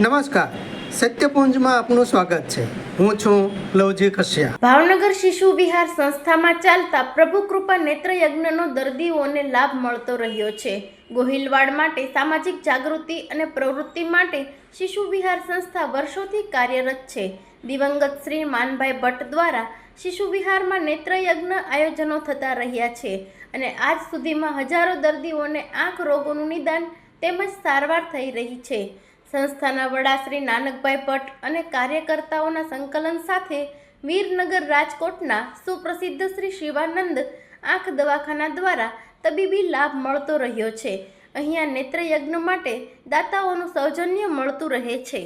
નમસ્કાર, સત્યપુંજમાં આપનું સ્વાગત છે. હું છું લવજી કશ્યા. ભાવનગર શિશુ વિહાર સંસ્થામાં ચાલતા પ્રભુ કૃપા નેત્ર યજ્ઞનો દર્દીઓને લાભ મળતો રહ્યો છે. ગોહિલવાડ માટે સામાજિક જાગૃતિ અને પ્રવૃત્તિ માટે શિશુ વિહાર સંસ્થા વર્ષોથી કાર્યરત છે. દિવંગત શ્રી માનભાઈ ભટ્ટ દ્વારા શિશુ વિહારમાં નેત્ર યજ્ઞ આયોજનો થતા રહ્યા છે અને આજ સુધીમાં હજારો દર્દીઓને આંખ રોગોનું નિદાન તેમજ સારવાર થઈ રહી છે. સંસ્થાના વડા શ્રી નાનકભાઈ ભટ્ટ અને કાર્યકર્તાઓના સંકલન સાથે વીરનગર રાજકોટના સુપ્રસિદ્ધ શ્રી શિવાનંદ આંખ દવાખાના દ્વારા તબીબી લાભ મળતો રહ્યો છે. અહીંયા નેત્ર યજ્ઞ માટે દાતાઓનું સૌજન્ય મળતું રહે છે.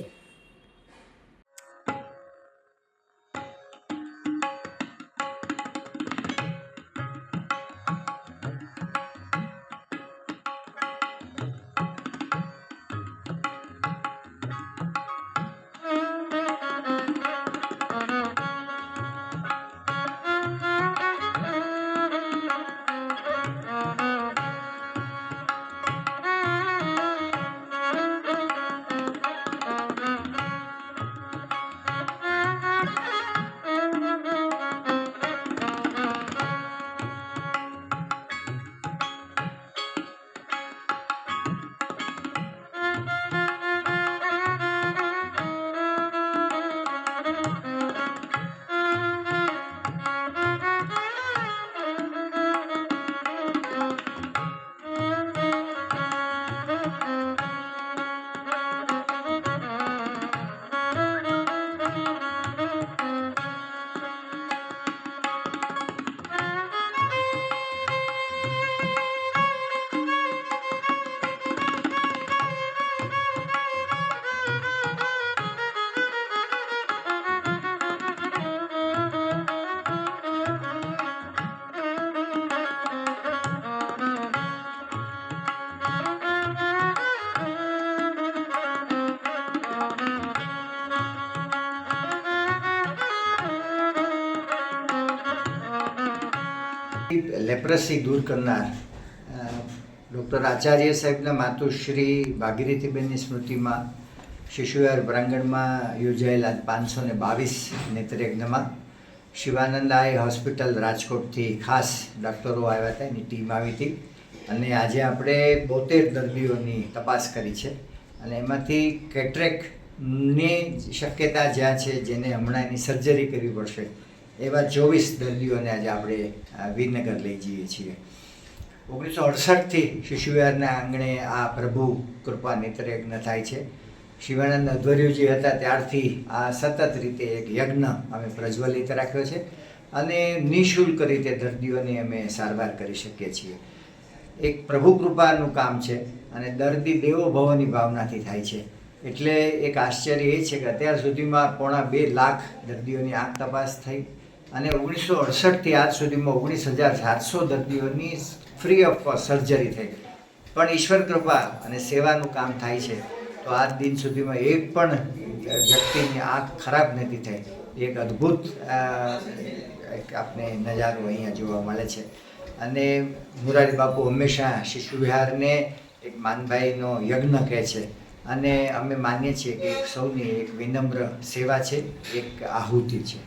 લેપ્રસી દૂર કરનાર ડૉક્ટર આચાર્ય સાહેબના માતુશ્રી ભાગીરથીબેનની સ્મૃતિમાં શિશુવિહાર પ્રાંગણમાં યોજાયેલા 522 નેત્રયજ્ઞમાં શિવાનંદ આઈ હોસ્પિટલ રાજકોટથી ખાસ ડૉક્ટરો આવ્યા હતા, એની ટીમ આવી હતી અને આજે આપણે 72 દર્દીઓની તપાસ કરી છે અને એમાંથી કેટરેક્ટની શક્યતા જ્યાં છે, જેને હમણાં એની સર્જરી કરવી પડશે, એવા 24 દર્દીઓને આજે આપણે વીરનગર લઈ જઈએ છીએ. 1968થી શિશુવિહારના આંગણે આ પ્રભુ કૃપા નેત્રયજ્ઞ થાય છે. શિવાનંદ અધ્વર્યુજી હતા ત્યારથી આ સતત રીતે એક યજ્ઞ અમે પ્રજ્વલિત રાખ્યો છે અને નિઃશુલ્ક રીતે દર્દીઓની અમે સારવાર કરી શકીએ છીએ. એક પ્રભુ કૃપાનું કામ છે અને દર્દી દેવો ભવની ભાવનાથી થાય છે. એટલે એક આશ્ચર્ય એ છે કે અત્યાર સુધીમાં 2.5 લાખ દર્દીઓની આંખ તપાસ થઈ અને 1968થી આજ સુધીમાં 19,700 દર્દીઓની ફ્રી ઓફ કોસ્ટ સર્જરી થઈ. પણ ઈશ્વર કૃપા અને સેવાનું કામ થાય છે તો આજ દિન સુધીમાં એક પણ વ્યક્તિની આંખ ખરાબ નથી થઈ. એક અદ્ભુત આપણે નજારો અહીંયા જોવા મળે છે અને મોરારી બાપુ હંમેશા શિશુ વિહારને એક માનભાઈનો યજ્ઞ કહે છે અને અમે માનીએ છીએ કે સૌની એક વિનમ્ર સેવા છે, એક આહુતિ છે.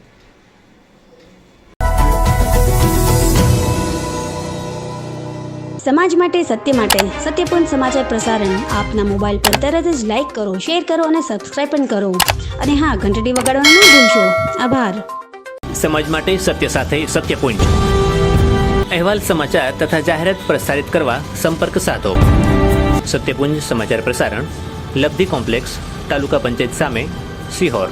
સમાજ માટે, સત્ય માટે, સત્યપૂર્ણ સમાચાર પ્રસારણ આપના મોબાઈલ પર તરત જ લાઈક કરો, શેર કરો અને સબસ્ક્રાઇબ પણ કરો. અને હા, ઘંટડી વગાડવાનું ન ભૂલશો. આભાર. સમાજ માટે સત્ય સાથે સત્યપુંજ. અહેવાલ, સમાચાર તથા જાહેરાત પ્રસારિત કરવા સંપર્ક સાધો. સત્યપુંજ સમાચાર પ્રસારણ, લબ્ધિ કોમ્પ્લેક્સ, તાલુકા પંચાયત સામે, સિહોર.